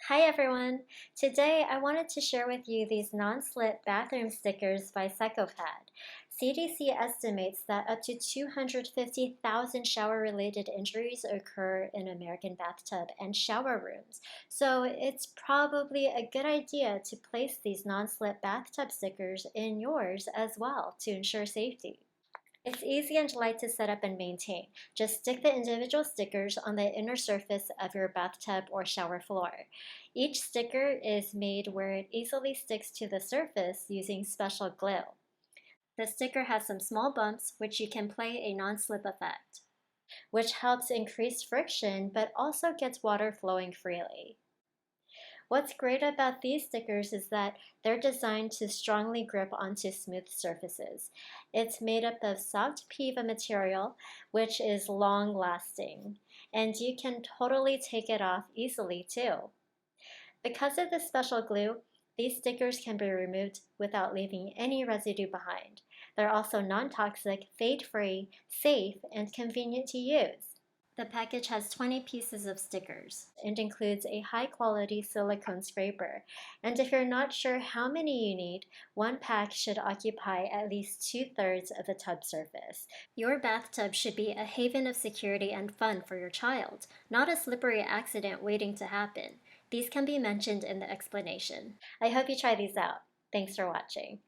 Hi everyone! Today I wanted to share with you these non-slip bathroom stickers by Secopad. CDC estimates that up to 250,000 shower-related injuries occur in American bathtub and shower rooms, so it's probably a good idea to place these non-slip bathtub stickers in yours as well to ensure safety. It's easy and light to set up and maintain. Just stick the individual stickers on the inner surface of your bathtub or shower floor. Each sticker is made where it easily sticks to the surface using special glue. The sticker has some small bumps which you can play a non-slip effect, which helps increase friction but also gets water flowing freely. What's great about these stickers is that they're designed to strongly grip onto smooth surfaces. It's made up of soft PEVA material, which is long lasting, and you can totally take it off easily too. Because of the special glue, these stickers can be removed without leaving any residue behind. They're also non-toxic, fade-free, safe, and convenient to use. The package has 20 pieces of stickers and includes a high-quality silicone scraper. And if you're not sure how many you need, one pack should occupy at least 2/3 of the tub surface. Your bathtub should be a haven of security and fun for your child, not a slippery accident waiting to happen. These can be mentioned in the explanation. I hope you try these out. Thanks for watching.